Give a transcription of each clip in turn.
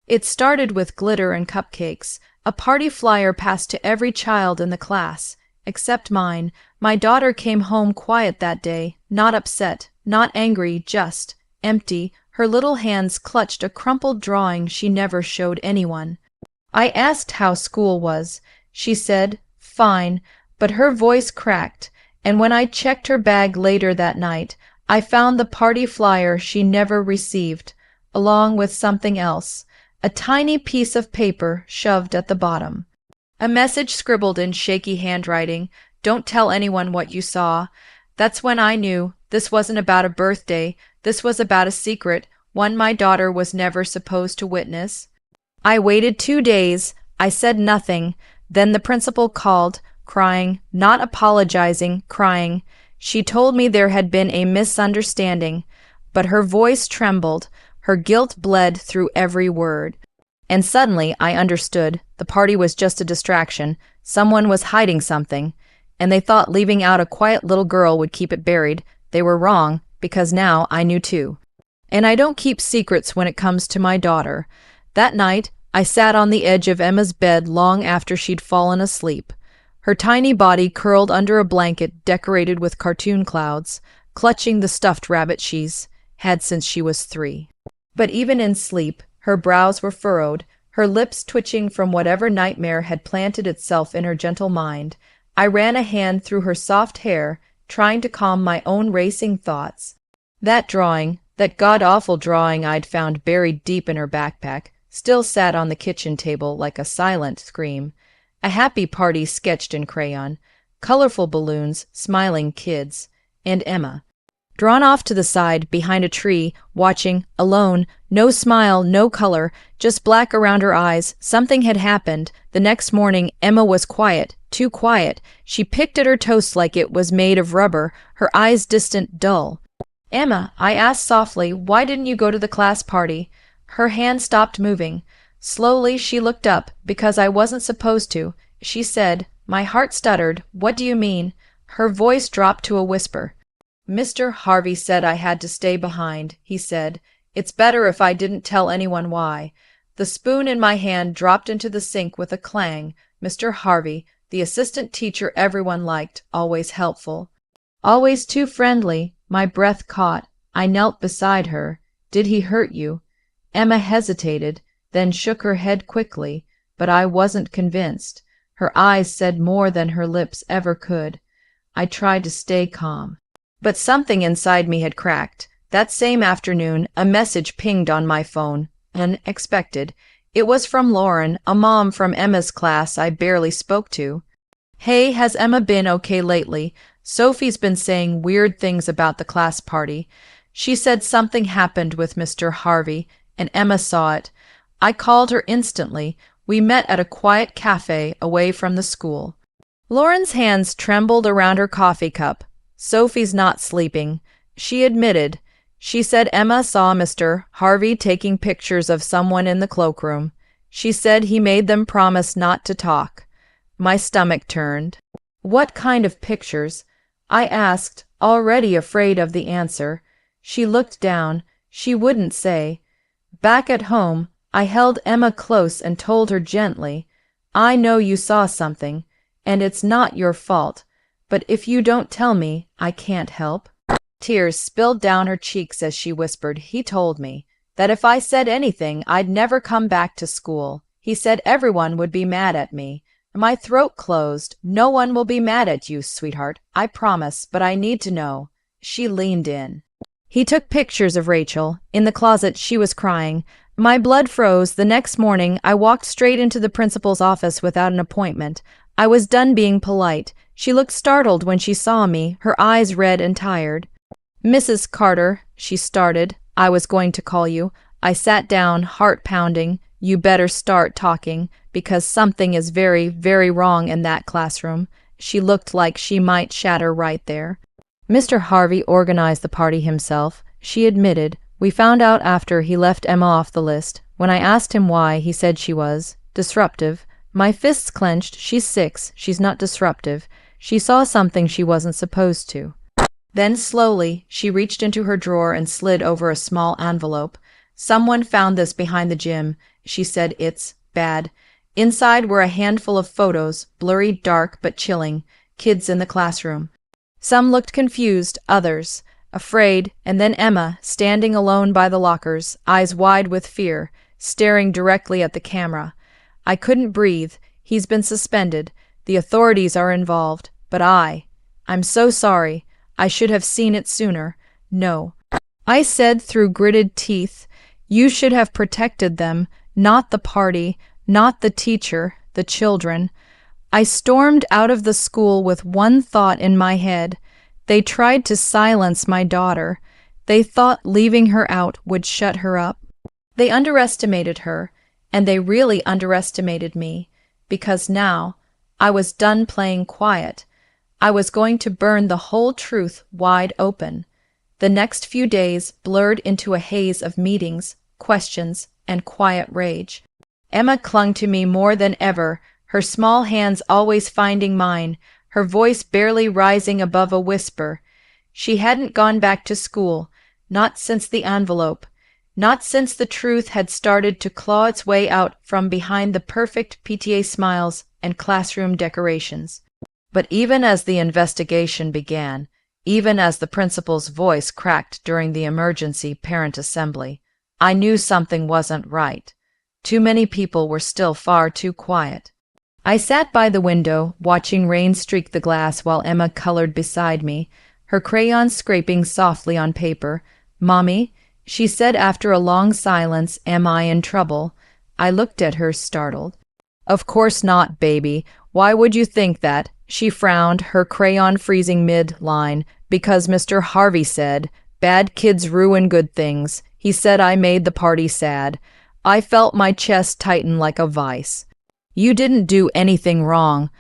It started with glitter and cupcakes. A party flyer passed to every child in the class, except mine. My daughter came home quiet that day, not upset, not angry, just empty. Her little hands clutched a crumpled drawing she never showed anyone. I asked how school was. She said, "Fine," but her voice cracked, and when I checked her bag later that night, I found the party flyer she never received, along with something else, a tiny piece of paper shoved at the bottom. A message scribbled in shaky handwriting, "Don't tell anyone what you saw." That's when I knew this wasn't about a birthday. This was about a secret, one my daughter was never supposed to witness. I waited 2 days. I said nothing. Then the principal called, crying, not apologizing, crying. She told me there had been a misunderstanding, but her voice trembled. Her guilt bled through every word. And suddenly I understood. The party was just a distraction. Someone was hiding something, and they thought leaving out a quiet little girl would keep it buried. They were wrong, because now I knew too. And I don't keep secrets when it comes to my daughter. That night, I sat on the edge of Emma's bed long after she'd fallen asleep, her tiny body curled under a blanket decorated with cartoon clouds, clutching the stuffed rabbit she's had since she was 3. But even in sleep, her brows were furrowed, her lips twitching from whatever nightmare had planted itself in her gentle mind. I ran a hand through her soft hair, trying to calm my own racing thoughts. That drawing, that god-awful drawing I'd found buried deep in her backpack, still sat on the kitchen table like a silent scream. A happy party sketched in crayon, colorful balloons, smiling kids, and Emma, drawn off to the side behind a tree, watching, alone, no smile, no color, just black around her eyes. Something had happened. The next morning, Emma was quiet, too quiet. She picked at her toast like it was made of rubber, her eyes distant, dull. "Emma," I asked softly, "why didn't you go to the class party?" Her hand stopped moving. Slowly she looked up. "Because I wasn't supposed to," she said. My heart stuttered. "What do you mean?" Her voice dropped to a whisper. "Mr. Harvey said I had to stay behind," he said. "It's better if I didn't tell anyone why." The spoon in my hand dropped into the sink with a clang. Mr. Harvey, the assistant teacher everyone liked, always helpful, always too friendly. My breath caught. I knelt beside her. "Did he hurt you?" Emma hesitated, then shook her head quickly, but I wasn't convinced. Her eyes said more than her lips ever could. I tried to stay calm. But something inside me had cracked. That same afternoon, a message pinged on my phone. Unexpected. It was from Lauren, a mom from Emma's class I barely spoke to. "Hey, has Emma been okay lately? Sophie's been saying weird things about the class party. She said something happened with Mr. Harvey, and Emma saw it. I called her instantly. We met at a quiet cafe away from the school." Lauren's hands trembled around her coffee cup. "Sophie's not sleeping," she admitted. "She said Emma saw Mr. Harvey taking pictures of someone in the cloakroom. She said he made them promise not to talk." My stomach turned. "What kind of pictures?" I asked, already afraid of the answer. She looked down. She wouldn't say. Back at home, I held Emma close and told her gently, "I know you saw something, and it's not your fault, but if you don't tell me, I can't help." Tears spilled down her cheeks as she whispered, "He told me that if I said anything, I'd never come back to school. He said everyone would be mad at me." My throat closed. "No one will be mad at you, sweetheart. I promise, but I need to know." She leaned in. "He took pictures of Rachel. In the closet, she was crying." My blood froze. The next morning, I walked straight into the principal's office without an appointment. I was done being polite. She looked startled when she saw me, her eyes red and tired. "Mrs. Carter," she started, "I was going to call you." I sat down, heart pounding. "You better start talking, because something is very, very wrong in that classroom." She looked like she might shatter right there. "Mr. Harvey organized the party himself," she admitted. "We found out after he left Emma off the list. When I asked him why, he said she was disruptive." My fists clenched. "She's 6. She's not disruptive. She saw something she wasn't supposed to." Then slowly, she reached into her drawer and slid over a small envelope. "Someone found this behind the gym." she said. It's bad. Inside were a handful of photos, blurry, dark, but chilling, kids in the classroom. Some looked confused, others afraid, and then Emma, standing alone by the lockers, eyes wide with fear, staring directly at the camera. I couldn't breathe. He's been suspended. The authorities are involved. But I'm so sorry. I should have seen it sooner. No. I said through gritted teeth, you should have protected them, not the party, not the teacher, the children. I stormed out of the school with one thought in my head. They tried to silence my daughter. They thought leaving her out would shut her up. They underestimated her, and they really underestimated me, because now I was done playing quiet. I was going to burn the whole truth wide open. The next few days blurred into a haze of meetings, questions, and quiet rage. Emma clung to me more than ever, her small hands always finding mine, her voice barely rising above a whisper. She hadn't gone back to school, not since the envelope, not since the truth had started to claw its way out from behind the perfect PTA smiles and classroom decorations. But even as the investigation began, even as the principal's voice cracked during the emergency parent assembly, I knew something wasn't right. Too many people were still far too quiet. I sat by the window, watching rain streak the glass while Emma colored beside me, her crayons scraping softly on paper. "Mommy," she said after a long silence, "am I in trouble?" I looked at her, startled. "Of course not, baby. Why would you think that?" She frowned, her crayon freezing mid-line. "Because Mr. Harvey said, bad kids ruin good things. He said I made the party sad." I felt my chest tighten like a vice. "You didn't do anything wrong."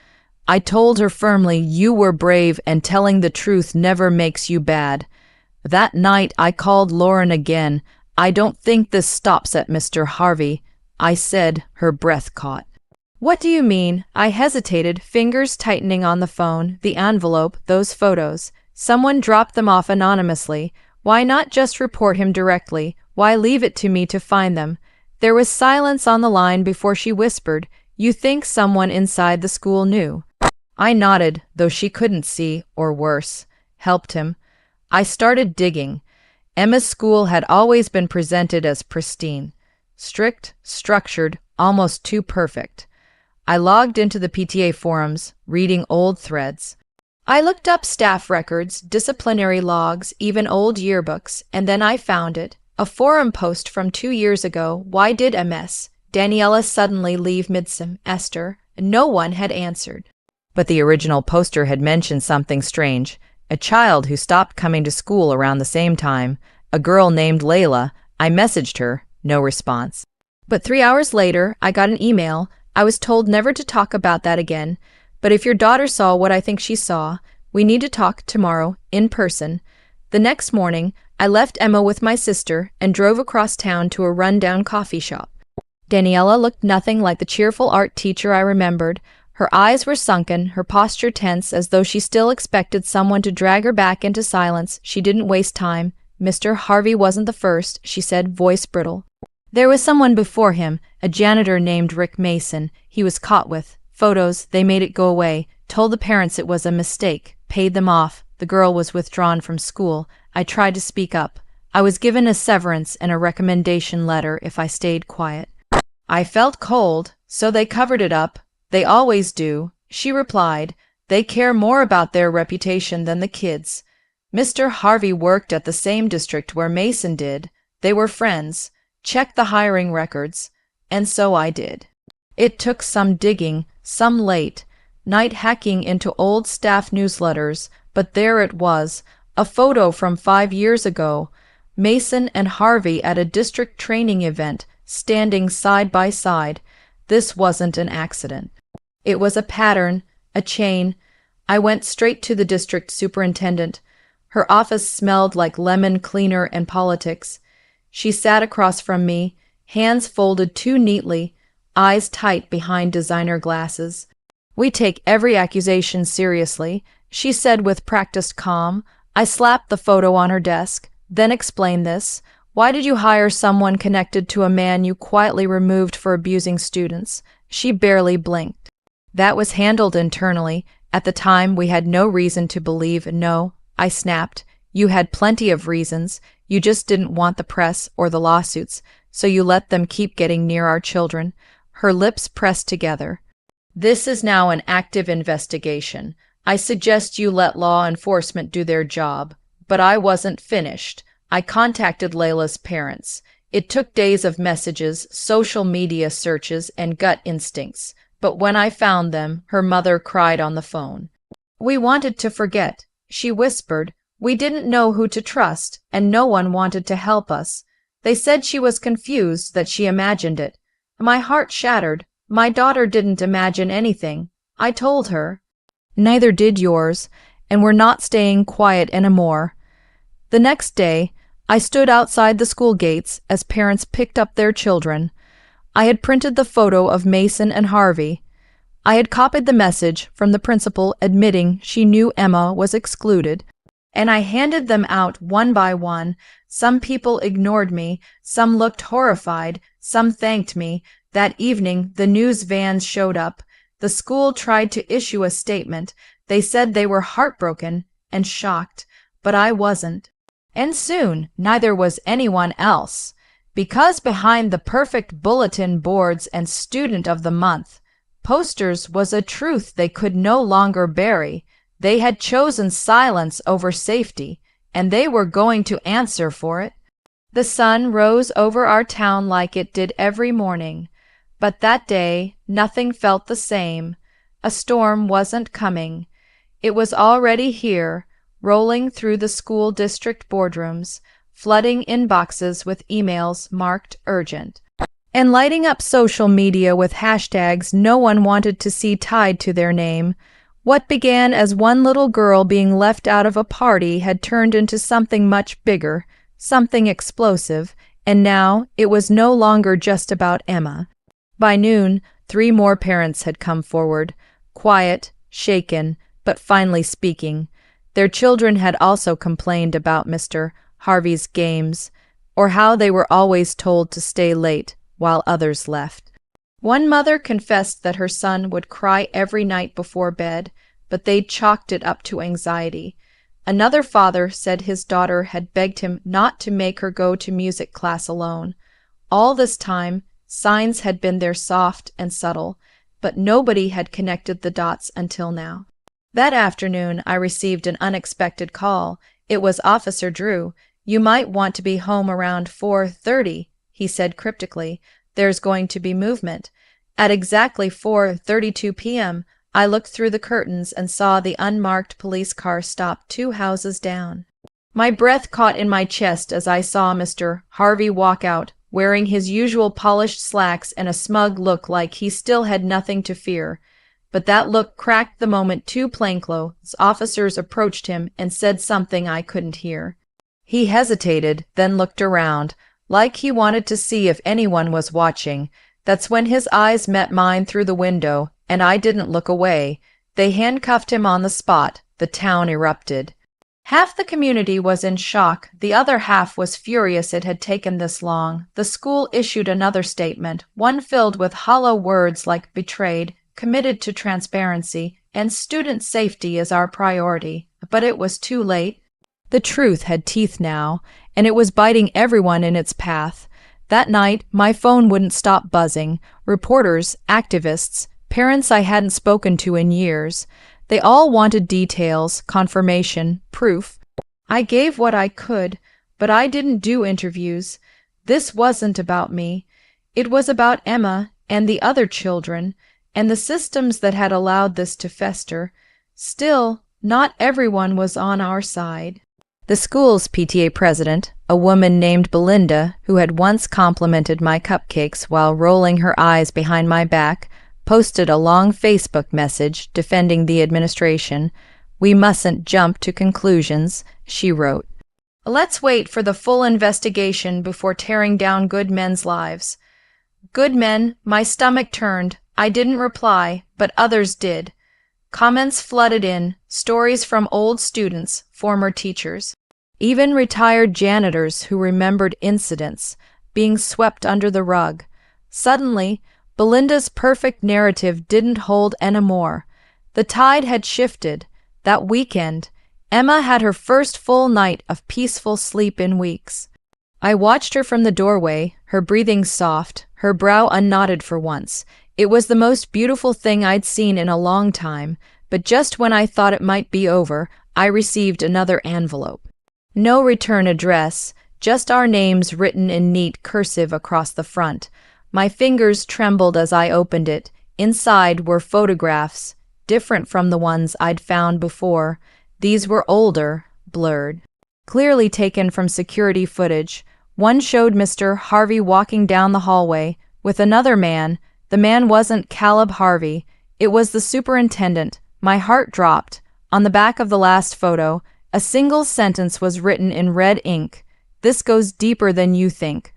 I told her firmly, "You were brave, and telling the truth never makes you bad." That night I called Lauren again. "I don't think this stops at Mr. Harvey," I said, her breath caught. "What do you mean?" I hesitated, fingers tightening on the phone, the envelope, those photos. Someone dropped them off anonymously. Why not just report him directly? Why leave it to me to find them? There was silence on the line before she whispered, "You think someone inside the school knew?" I nodded, though she couldn't see, or worse, helped him. I started digging. Emma's school had always been presented as pristine, strict, structured, almost too perfect. I logged into the PTA forums, reading old threads. I looked up staff records, disciplinary logs, even old yearbooks, and then I found it. A forum post from 2 years ago. Why did MS Daniela suddenly leave mid-semester? No one had answered. But the original poster had mentioned something strange. A child who stopped coming to school around the same time. A girl named Layla. I messaged her. No response. But 3 hours later, I got an email. I was told never to talk about that again. But if your daughter saw what I think she saw, we need to talk tomorrow, in person. The next morning, I left Emma with my sister and drove across town to a run-down coffee shop. Daniela looked nothing like the cheerful art teacher I remembered. Her eyes were sunken, her posture tense, as though she still expected someone to drag her back into silence. She didn't waste time. "Mr. Harvey wasn't the first," she said, voice brittle. "There was someone before him, a janitor named Rick Mason. He was caught with photos. They made it go away, told the parents it was a mistake, paid them off. The girl was withdrawn from school. I tried to speak up. I was given a severance and a recommendation letter if I stayed quiet. I felt cold, so they covered it up. They always do," she replied. "They care more about their reputation than the kids. Mr. Harvey worked at the same district where Mason did. They were friends. Check the hiring records." And so I did. It took some digging, some late night hacking into old staff newsletters, but there it was, a photo from 5 years ago. Mason and Harvey at a district training event, standing side by side. This wasn't an accident. It was a pattern, a chain. I went straight to the district superintendent. Her office smelled like lemon cleaner and politics. She sat across from me, hands folded too neatly, eyes tight behind designer glasses. "We take every accusation seriously," she said with practiced calm. I slapped the photo on her desk, then explained this. Why did you hire someone connected to a man you quietly removed for abusing students? She barely blinked. That was handled internally. At the time, we had no reason to believe. No, I snapped. You had plenty of reasons. You just didn't want the press or the lawsuits, so you let them keep getting near our children. Her lips pressed together. This is now an active investigation. I suggest you let law enforcement do their job. But I wasn't finished. I contacted Layla's parents. It took days of messages, social media searches, and gut instincts. But when I found them, her mother cried on the phone. We wanted to forget, she whispered. We didn't know who to trust, and no one wanted to help us. They said she was confused, that she imagined it. My heart shattered. My daughter didn't imagine anything. I told her. Neither did yours, and we're not staying quiet anymore. The next day, I stood outside the school gates as parents picked up their children. I had printed the photo of Mason and Harvey. I had copied the message from the principal admitting she knew Emma was excluded, and I handed them out one by one. Some people ignored me, some looked horrified, some thanked me. That evening, the news vans showed up. The school tried to issue a statement. They said they were heartbroken and shocked, but I wasn't. And soon, neither was anyone else. Because behind the perfect bulletin boards and Student of the Month posters was a truth they could no longer bury. They had chosen silence over safety, and they were going to answer for it. The sun rose over our town like it did every morning, but that day nothing felt the same. A storm wasn't coming. It was already here, rolling through the school district boardrooms, flooding inboxes with emails marked urgent, and lighting up social media with hashtags no one wanted to see tied to their name. What began as one little girl being left out of a party had turned into something much bigger, something explosive, and now it was no longer just about Emma. By noon, 3 more parents had come forward, quiet, shaken, but finally speaking. Their children had also complained about Mr. Harvey's games, or how they were always told to stay late while others left. One mother confessed that her son would cry every night before bed, but they'd chalked it up to anxiety. Another father said his daughter had begged him not to make her go to music class alone. All this time, signs had been there soft and subtle, but nobody had connected the dots until now. That afternoon, I received an unexpected call. It was Officer Drew. You might want to be home around 4:30, he said cryptically. There's going to be movement. At exactly 4:32 p.m., I looked through the curtains and saw the unmarked police car stop 2 houses down. My breath caught in my chest as I saw Mr. Harvey walk out, wearing his usual polished slacks and a smug look like he still had nothing to fear. But that look cracked the moment 2 plainclothes officers approached him and said something I couldn't hear. He hesitated, then looked around, like he wanted to see if anyone was watching. That's when his eyes met mine through the window, and I didn't look away. They handcuffed him on the spot. The town erupted. Half the community was in shock. The other half was furious it had taken this long. The school issued another statement, one filled with hollow words like betrayed, committed to transparency, and student safety is our priority. But it was too late. The truth had teeth now, and it was biting everyone in its path. That night, my phone wouldn't stop buzzing. Reporters, activists, parents I hadn't spoken to in years. They all wanted details, confirmation, proof. I gave what I could, but I didn't do interviews. This wasn't about me. It was about Emma and the other children, and the systems that had allowed this to fester. Still, not everyone was on our side. The school's PTA president, a woman named Belinda, who had once complimented my cupcakes while rolling her eyes behind my back, posted a long Facebook message defending the administration. We mustn't jump to conclusions, she wrote. Let's wait for the full investigation before tearing down good men's lives. Good men, my stomach turned. I didn't reply, but others did. Comments flooded in, stories from old students, former teachers. Even retired janitors who remembered incidents being swept under the rug. Suddenly, Belinda's perfect narrative didn't hold anymore. The tide had shifted. That weekend, Emma had her first full night of peaceful sleep in weeks. I watched her from the doorway, her breathing soft, her brow unknotted for once. It was the most beautiful thing I'd seen in a long time, but just when I thought it might be over, I received another envelope. No return address, just our names written in neat cursive across the front. My fingers trembled as I opened it. Inside were photographs, different from the ones I'd found before. These were older, blurred, clearly taken from security footage. One showed Mr. Harvey walking down the hallway with another man. The man wasn't Caleb Harvey. It was the superintendent. My heart dropped. On the back of the last photo, a single sentence was written in red ink. "This goes deeper than you think."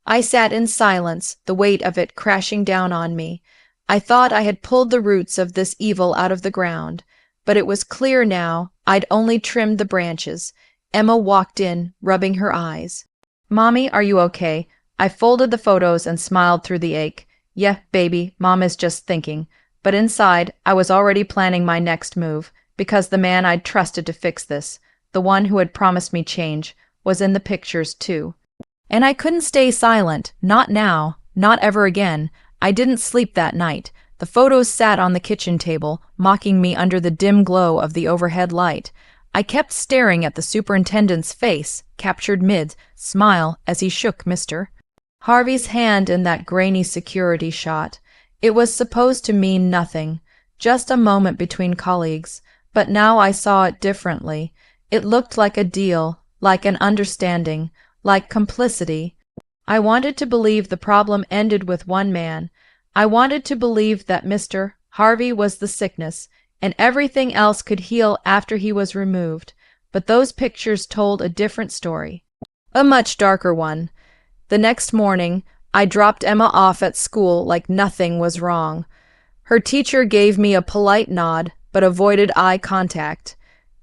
I sat in silence, the weight of it crashing down on me. I thought I had pulled the roots of this evil out of the ground, but it was clear now I'd only trimmed the branches. Emma walked in, rubbing her eyes. "Mommy, are you okay?" I folded the photos and smiled through the ache. "Yeah, baby, Mom is just thinking." But inside, I was already planning my next move, because the man I'd trusted to fix this, the one who had promised me change, was in the pictures too. And I couldn't stay silent, not now, not ever again. I didn't sleep that night. The photos sat on the kitchen table, mocking me under the dim glow of the overhead light. I kept staring at the superintendent's face, captured mid-smile as he shook Mr. Harvey's hand in that grainy security shot. It was supposed to mean nothing, just a moment between colleagues, but now I saw it differently. It looked like a deal, like an understanding, like complicity. I wanted to believe the problem ended with one man. I wanted to believe that Mr. Harvey was the sickness, and everything else could heal after he was removed. But those pictures told a different story, a much darker one. The next morning, I dropped Emma off at school like nothing was wrong. Her teacher gave me a polite nod, but avoided eye contact.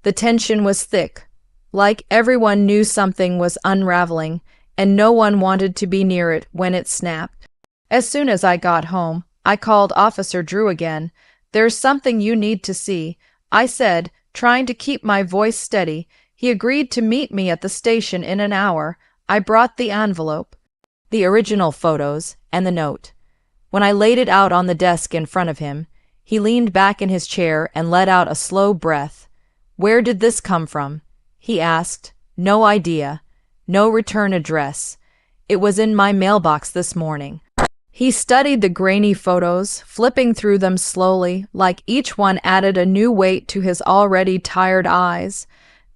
The tension was thick, like everyone knew something was unraveling, and no one wanted to be near it when it snapped. As soon as I got home, I called Officer Drew again. "There's something you need to see," I said, trying to keep my voice steady. He agreed to meet me at the station in an hour. I brought the envelope, the original photos, and the note. When I laid it out on the desk in front of him, he leaned back in his chair and let out a slow breath. "Where did this come from?" he asked. "No idea. No return address. It was in my mailbox this morning." He studied the grainy photos, flipping through them slowly, like each one added a new weight to his already tired eyes.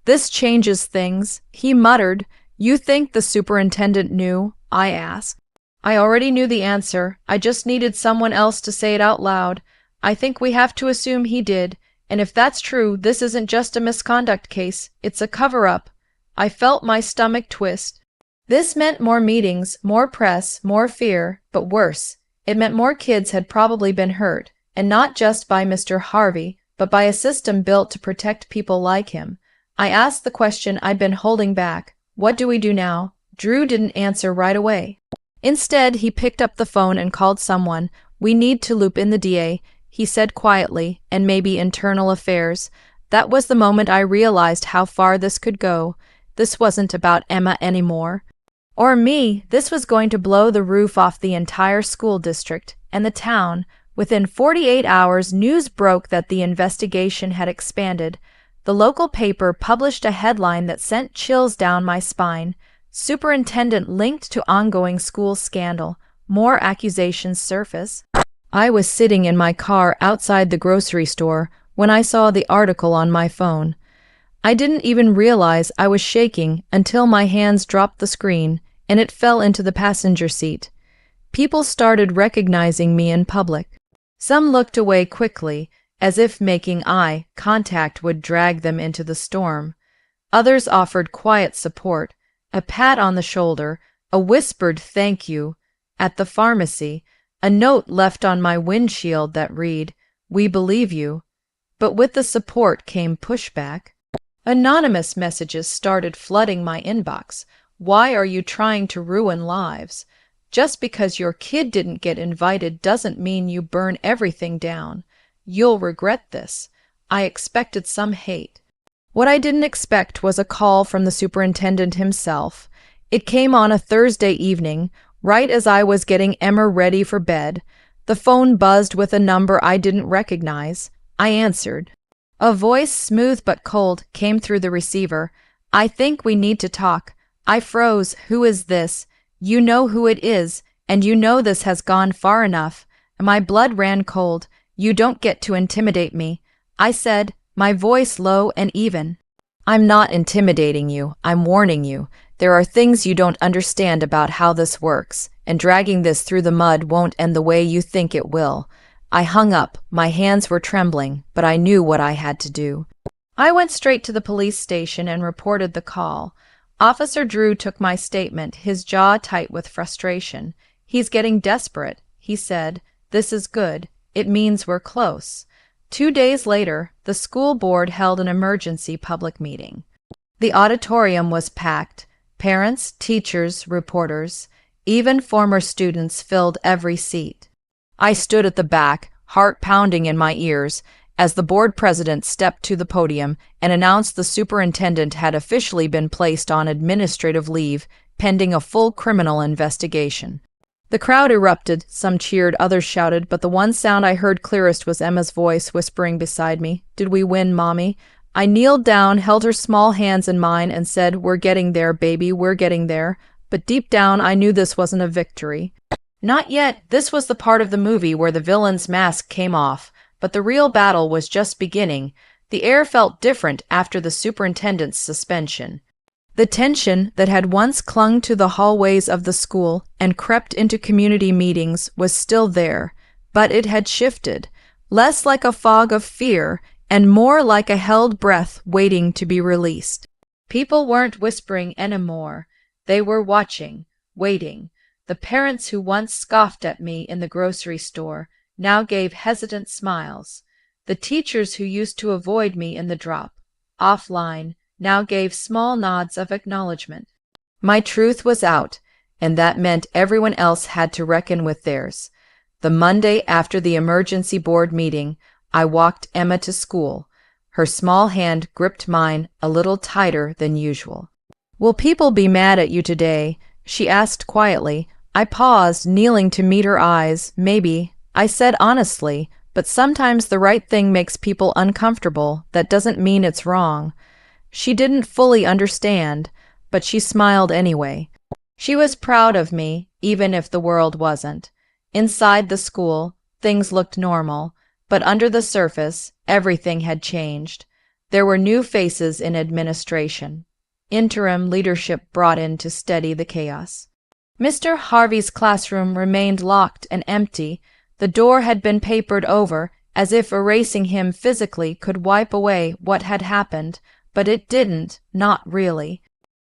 "This changes things," he muttered. "You think the superintendent knew?" I asked. I already knew the answer. I just needed someone else to say it out loud. "I think we have to assume he did. And if that's true, this isn't just a misconduct case. It's a cover-up." I felt my stomach twist. This meant more meetings, more press, more fear, but worse, it meant more kids had probably been hurt, and not just by Mr. Harvey, but by a system built to protect people like him. I asked the question I'd been holding back. "What do we do now?" Drew didn't answer right away. Instead, he picked up the phone and called someone. "We need to loop in the DA," he said quietly, "and maybe internal affairs." That was the moment I realized how far this could go. This wasn't about Emma anymore. Or me. This was going to blow the roof off the entire school district and the town. Within 48 hours, news broke that the investigation had expanded. The local paper published a headline that sent chills down my spine. "Superintendent linked to ongoing school scandal. More accusations surface." I was sitting in my car outside the grocery store when I saw the article on my phone. I didn't even realize I was shaking until my hands dropped the screen and it fell into the passenger seat. People started recognizing me in public. Some looked away quickly, as if making eye contact would drag them into the storm. Others offered quiet support, a pat on the shoulder, a whispered thank you. At the pharmacy, a note left on my windshield that read, "We believe you." But with the support came pushback. Anonymous messages started flooding my inbox. Why are you trying to ruin lives? Just because your kid didn't get invited doesn't mean you burn everything down. You'll regret this. I expected some hate. What I didn't expect was a call from the superintendent himself. It came on a Thursday evening, right as I was getting Emma ready for bed. The phone buzzed with a number I didn't recognize. I answered. A voice, smooth but cold, came through the receiver. I think we need to talk. I froze. Who is this? You know who it is, and you know this has gone far enough. My blood ran cold. You don't get to intimidate me. I said, my voice low and even. I'm not intimidating you. I'm warning you. There are things you don't understand about how this works, and dragging this through the mud won't end the way you think it will. I hung up. My hands were trembling, but I knew what I had to do. I went straight to the police station and reported the call. Officer Drew took my statement, his jaw tight with frustration. He's getting desperate, he said. This is good. It means we're close. 2 days later, the school board held an emergency public meeting. The auditorium was packed. Parents, teachers, reporters, even former students filled every seat. I stood at the back, heart pounding in my ears, as the board president stepped to the podium and announced the superintendent had officially been placed on administrative leave pending a full criminal investigation. The crowd erupted, some cheered, others shouted, but the one sound I heard clearest was Emma's voice whispering beside me, "Did we win, Mommy?" I kneeled down, held her small hands in mine, and said, "We're getting there, baby, we're getting there." But deep down, I knew this wasn't a victory. Not yet. This was the part of the movie where the villain's mask came off, but the real battle was just beginning. The air felt different after the superintendent's suspension. The tension that had once clung to the hallways of the school and crept into community meetings was still there, but it had shifted, less like a fog of fear and more like a held breath waiting to be released. People weren't whispering anymore. They were watching, waiting. The parents who once scoffed at me in the grocery store now gave hesitant smiles. The teachers who used to avoid me in the drop, offline, now gave small nods of acknowledgement. My truth was out, and that meant everyone else had to reckon with theirs. The Monday after the emergency board meeting, I walked Emma to school. Her small hand gripped mine a little tighter than usual. "Will people be mad at you today?" she asked quietly. I paused, kneeling to meet her eyes. "Maybe," I said honestly, "but sometimes the right thing makes people uncomfortable. That doesn't mean it's wrong." She didn't fully understand, but she smiled anyway. She was proud of me, even if the world wasn't. Inside the school, things looked normal, but under the surface, everything had changed. There were new faces in administration. Interim leadership brought in to steady the chaos. Mr. Harvey's classroom remained locked and empty. The door had been papered over, as if erasing him physically could wipe away what had happened, but it didn't, not really.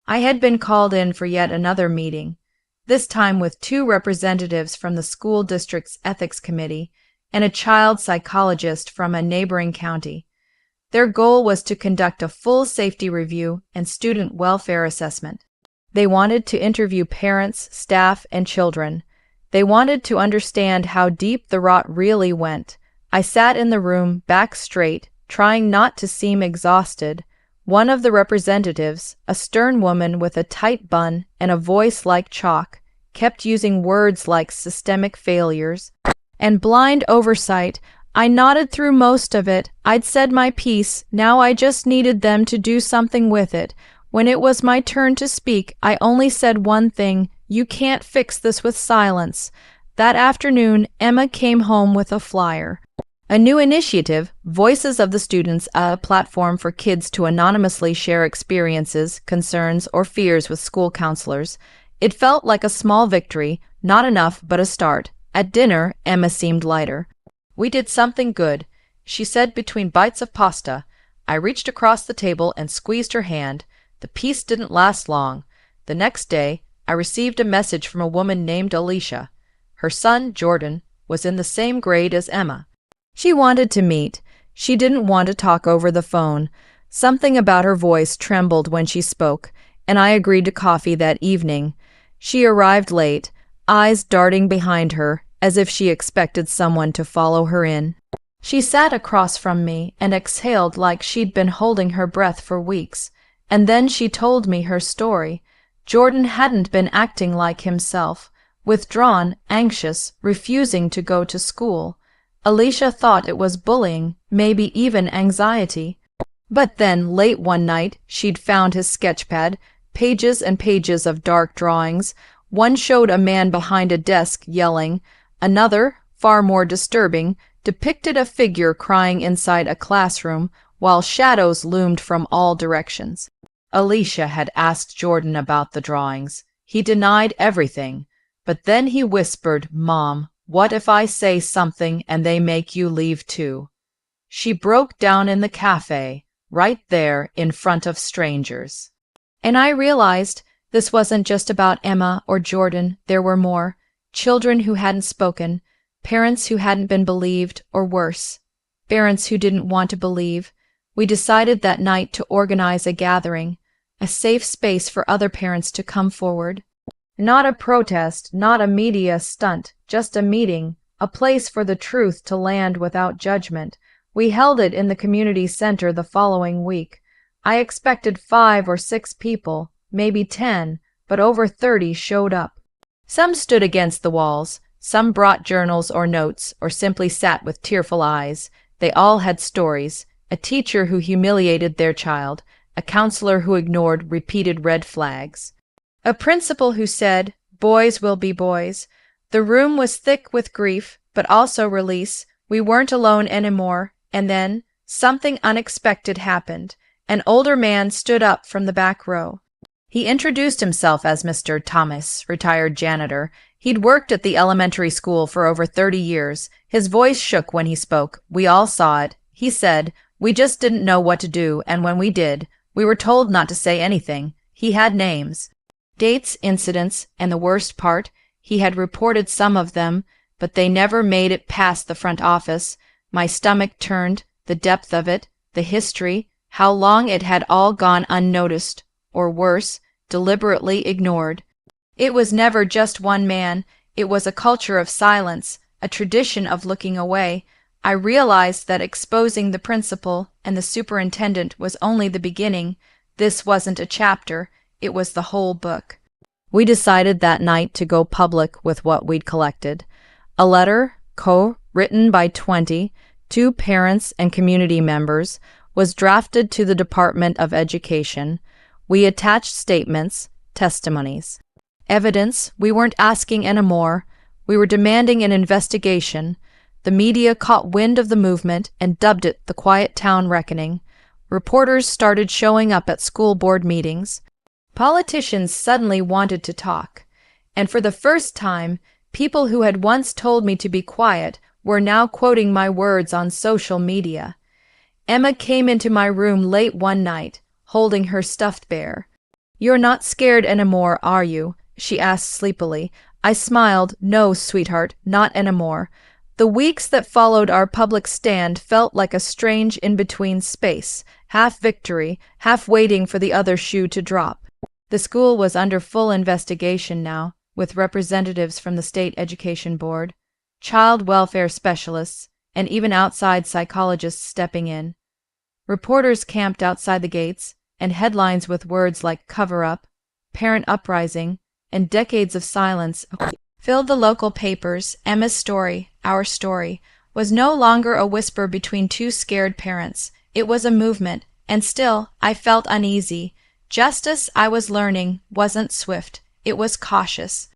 I had been called in for yet another meeting, this time with 2 representatives from the school district's ethics committee and a child psychologist from a neighboring county. Their goal was to conduct a full safety review and student welfare assessment. They wanted to interview parents, staff, and children. They wanted to understand how deep the rot really went. I sat in the room, back straight, trying not to seem exhausted. One of the representatives, a stern woman with a tight bun and a voice like chalk, kept using words like systemic failures and blind oversight. I nodded through most of it. I'd said my piece. Now I just needed them to do something with it. When it was my turn to speak, I only said one thing: "You can't fix this with silence." That afternoon, Emma came home with a flyer. A new initiative, Voices of the Students, a platform for kids to anonymously share experiences, concerns, or fears with school counselors. It felt like a small victory, not enough, but a start. At dinner, Emma seemed lighter. "We did something good," she said between bites of pasta. I reached across the table and squeezed her hand. The peace didn't last long. The next day, I received a message from a woman named Alicia. Her son, Jordan, was in the same grade as Emma. She wanted to meet. She didn't want to talk over the phone. Something about her voice trembled when she spoke, and I agreed to coffee that evening. She arrived late, eyes darting behind her, as if she expected someone to follow her in. She sat across from me and exhaled like she'd been holding her breath for weeks, and then she told me her story. Jordan hadn't been acting like himself, withdrawn, anxious, refusing to go to school. Alicia thought it was bullying, maybe even anxiety. But then, late one night, she'd found his sketchpad, pages and pages of dark drawings. One showed a man behind a desk yelling. Another, far more disturbing, depicted a figure crying inside a classroom while shadows loomed from all directions. Alicia had asked Jordan about the drawings. He denied everything, but then he whispered, "Mom, what if I say something and they make you leave too?" She broke down in the cafe, right there in front of strangers. And I realized this wasn't just about Emma or Jordan. There were more. Children who hadn't spoken, parents who hadn't been believed, or worse, parents who didn't want to believe. We decided that night to organize a gathering, a safe space for other parents to come forward. Not a protest, not a media stunt, just a meeting, a place for the truth to land without judgment. We held it in the community center the following week. I expected 5 or 6 people, maybe 10, but over 30 showed up. Some stood against the walls, some brought journals or notes, or simply sat with tearful eyes. They all had stories: a teacher who humiliated their child, a counselor who ignored repeated red flags, a principal who said, "Boys will be boys." The room was thick with grief, but also release. We weren't alone anymore. And then, something unexpected happened. An older man stood up from the back row. He introduced himself as Mr. Thomas, retired janitor. He'd worked at the elementary school for over 30 years. His voice shook when he spoke. We all saw it. He said, "We just didn't know what to do, and when we did, we were told not to say anything." He had names, dates, incidents, and the worst part, he had reported some of them, but they never made it past the front office. My stomach turned, the depth of it, the history, how long it had all gone unnoticed, or worse, deliberately ignored. It was never just one man. It was a culture of silence, a tradition of looking away. I realized that exposing the principal and the superintendent was only the beginning. This wasn't a chapter, it was the whole book. We decided that night to go public with what we'd collected. A letter, co-written by 2 parents and community members, was drafted to the Department of Education. We attached statements, testimonies, evidence. We weren't asking anymore. We were demanding an investigation. The media caught wind of the movement and dubbed it the Quiet Town Reckoning. Reporters started showing up at school board meetings. Politicians suddenly wanted to talk. And for the first time, people who had once told me to be quiet were now quoting my words on social media. Emma came into my room late one night, holding her stuffed bear. "You're not scared anymore, are you?" she asked sleepily. I smiled. "No, sweetheart, not anymore." The weeks that followed our public stand felt like a strange in-between space, half victory, half waiting for the other shoe to drop. The school was under full investigation now, with representatives from the State Education Board, child welfare specialists, and even outside psychologists stepping in. Reporters camped outside the gates, and headlines with words like "cover-up," "parent uprising," and decades of silence filled the local papers. Emma's story, our story, was no longer a whisper between 2 scared parents. It was a movement, and still I felt uneasy. Justice, I was learning, wasn't swift. It was cautious.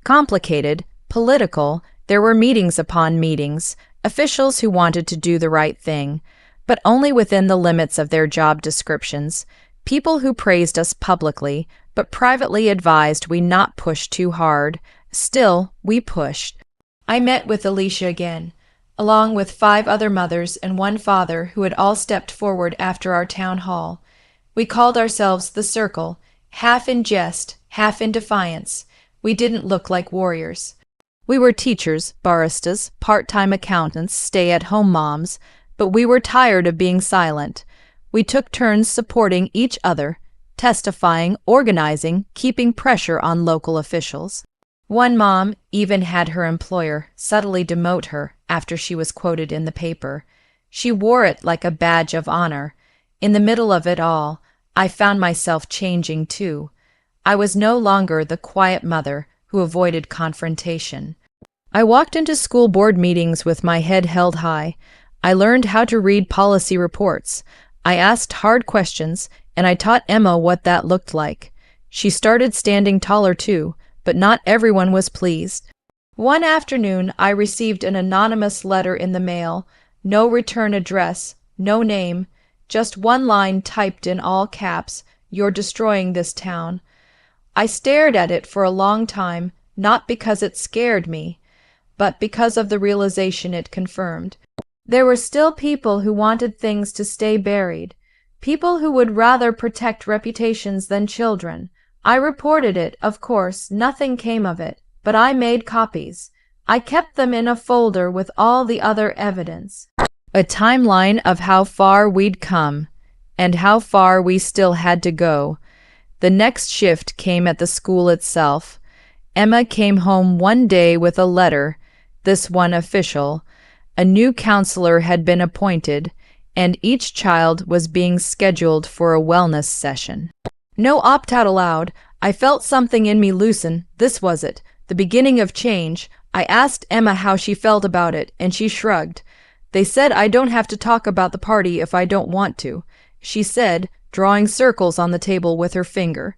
Complicated, political. There were meetings upon meetings, officials who wanted to do the right thing, but only within the limits of their job descriptions. People who praised us publicly, but privately advised we not push too hard. Still, we pushed. I met with Alicia again, along with 5 other mothers and 1 father who had all stepped forward after our town hall. We called ourselves the Circle, half in jest, half in defiance. We didn't look like warriors. We were teachers, baristas, part-time accountants, stay-at-home moms, but we were tired of being silent. We took turns supporting each other, testifying, organizing, keeping pressure on local officials. One mom even had her employer subtly demote her after she was quoted in the paper. She wore it like a badge of honor. In the middle of it all, I found myself changing too. I was no longer the quiet mother who avoided confrontation. I walked into school board meetings with my head held high. I learned how to read policy reports. I asked hard questions, and I taught Emma what that looked like. She started standing taller too, but not everyone was pleased. One afternoon, I received an anonymous letter in the mail. No return address, no name, just one line typed in all caps, "You're destroying this town." I stared at it for a long time, not because it scared me, but because of the realization it confirmed. There were still people who wanted things to stay buried, people who would rather protect reputations than children. I reported it, of course, nothing came of it, but I made copies. I kept them in a folder with all the other evidence. A timeline of how far we'd come, and how far we still had to go. The next shift came at the school itself. Emma came home one day with a letter, this one official. A new counselor had been appointed, and each child was being scheduled for a wellness session. No opt-out allowed. I felt something in me loosen. This was it, the beginning of change. I asked Emma how she felt about it, and she shrugged. They said I don't have to talk about the party if I don't want to, she said, drawing circles on the table with her finger.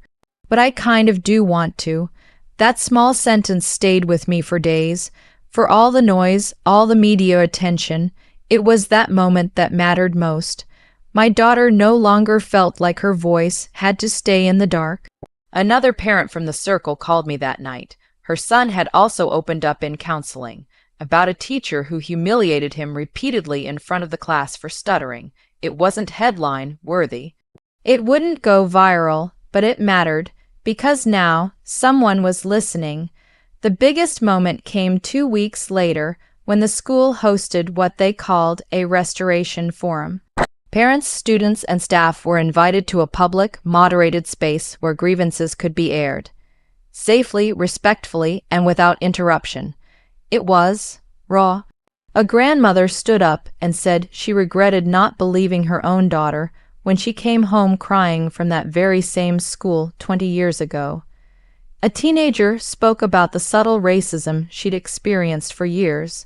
But I kind of do want to. That small sentence stayed with me for days. For all the noise, all the media attention, it was that moment that mattered most. My daughter no longer felt like her voice had to stay in the dark. Another parent from the circle called me that night. Her son had also opened up in counseling about a teacher who humiliated him repeatedly in front of the class for stuttering. It wasn't headline worthy. It wouldn't go viral, but it mattered, because now someone was listening. The biggest moment came 2 weeks later when the school hosted what they called a restoration forum. Parents, students, and staff were invited to a public, moderated space where grievances could be aired, safely, respectfully, and without interruption. It was raw. A grandmother stood up and said she regretted not believing her own daughter when she came home crying from that very same school 20 years ago. A teenager spoke about the subtle racism she'd experienced for years,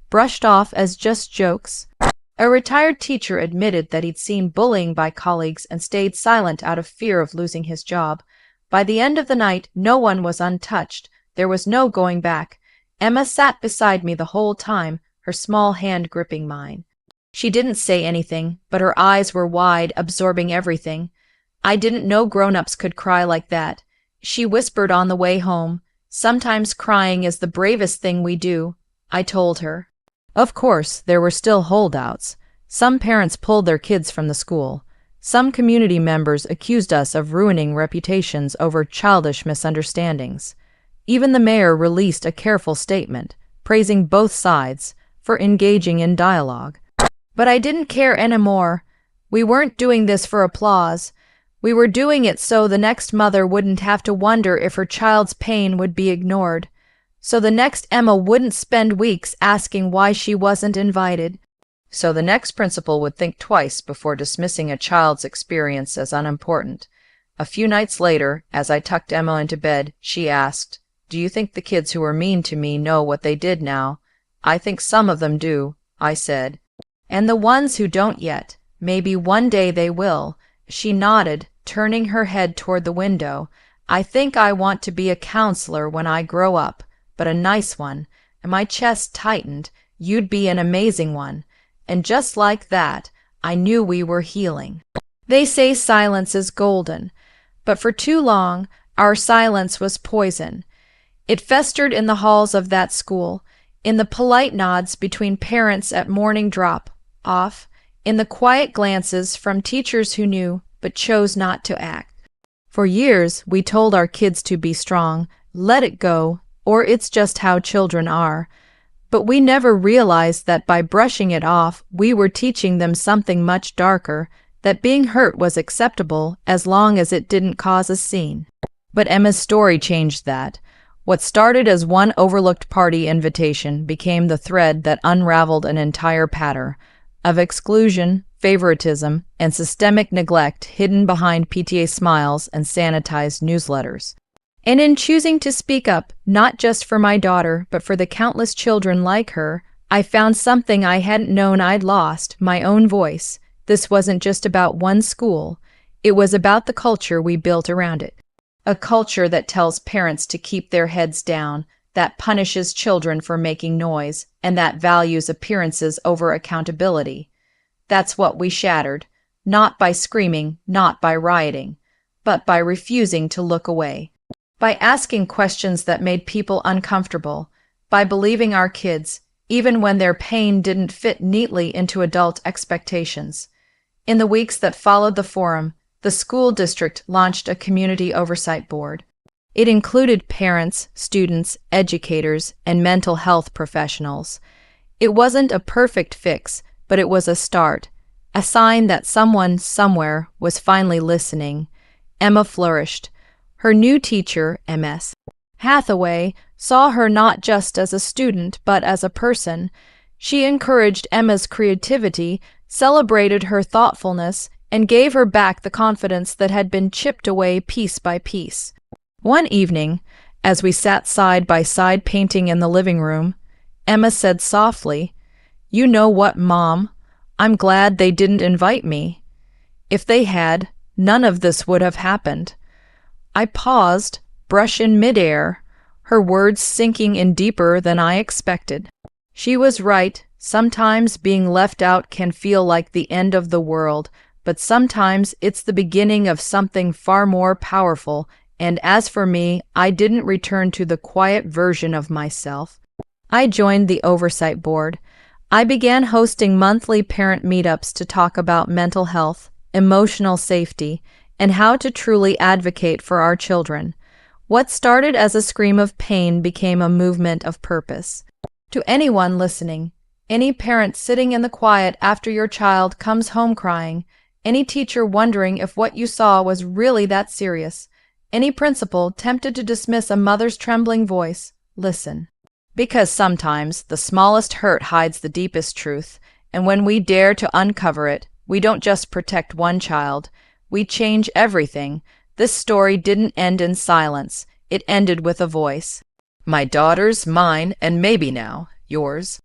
brushed off as just jokes. A retired teacher admitted that he'd seen bullying by colleagues and stayed silent out of fear of losing his job. By the end of the night, no one was untouched. There was no going back. Emma sat beside me the whole time, her small hand gripping mine. She didn't say anything, but her eyes were wide, absorbing everything. I didn't know grown-ups could cry like that. She whispered on the way home, "Sometimes crying is the bravest thing we do," I told her. Of course, there were still holdouts. Some parents pulled their kids from the school. Some community members accused us of ruining reputations over childish misunderstandings. Even the mayor released a careful statement, praising both sides for engaging in dialogue. But I didn't care anymore. We weren't doing this for applause. We were doing it so the next mother wouldn't have to wonder if her child's pain would be ignored. So the next Emma wouldn't spend weeks asking why she wasn't invited. So the next principal would think twice before dismissing a child's experience as unimportant. A few nights later, as I tucked Emma into bed, she asked, "Do you think the kids who were mean to me know what they did now?" "I think some of them do," I said. "And the ones who don't yet, maybe one day they will." She nodded, turning her head toward the window. "I think I want to be a counselor when I grow up, but a nice one." And my chest tightened. "You'd be an amazing one." And just like that, I knew we were healing. They say silence is golden, but for too long, our silence was poison. It festered in the halls of that school, in the polite nods between parents at morning drop-off, in the quiet glances from teachers who knew but chose not to act. For years, we told our kids to be strong, let it go, or it's just how children are. But we never realized that by brushing it off, we were teaching them something much darker, that being hurt was acceptable as long as it didn't cause a scene. But Emma's story changed that. What started as one overlooked party invitation became the thread that unraveled an entire pattern of exclusion, favoritism, and systemic neglect hidden behind PTA smiles and sanitized newsletters. And in choosing to speak up, not just for my daughter, but for the countless children like her, I found something I hadn't known I'd lost, my own voice. This wasn't just about one school. It was about the culture we built around it. A culture that tells parents to keep their heads down, that punishes children for making noise, and that values appearances over accountability. That's what we shattered, not by screaming, not by rioting, but by refusing to look away, by asking questions that made people uncomfortable, by believing our kids, even when their pain didn't fit neatly into adult expectations. In the weeks that followed the forum, the school district launched a community oversight board. It included parents, students, educators, and mental health professionals. It wasn't a perfect fix, but it was a start, a sign that someone somewhere was finally listening. Emma flourished. Her new teacher, Ms. Hathaway, saw her not just as a student but as a person. She encouraged Emma's creativity, celebrated her thoughtfulness, and gave her back the confidence that had been chipped away piece by piece. One evening, as we sat side by side painting in the living room, Emma said softly, "You know what, Mom? I'm glad they didn't invite me. If they had, none of this would have happened." I paused, brush in midair, her words sinking in deeper than I expected. She was right. Sometimes being left out can feel like the end of the world, but sometimes it's the beginning of something far more powerful. And as for me, I didn't return to the quiet version of myself. I joined the oversight board. I began hosting monthly parent meetups to talk about mental health, emotional safety, and how to truly advocate for our children. What started as a scream of pain became a movement of purpose. To anyone listening, any parent sitting in the quiet after your child comes home crying, any teacher wondering if what you saw was really that serious, any principal tempted to dismiss a mother's trembling voice, listen. Because sometimes the smallest hurt hides the deepest truth, and when we dare to uncover it, we don't just protect one child, we change everything. This story didn't end in silence. It ended with a voice. My daughter's, mine, and maybe now yours.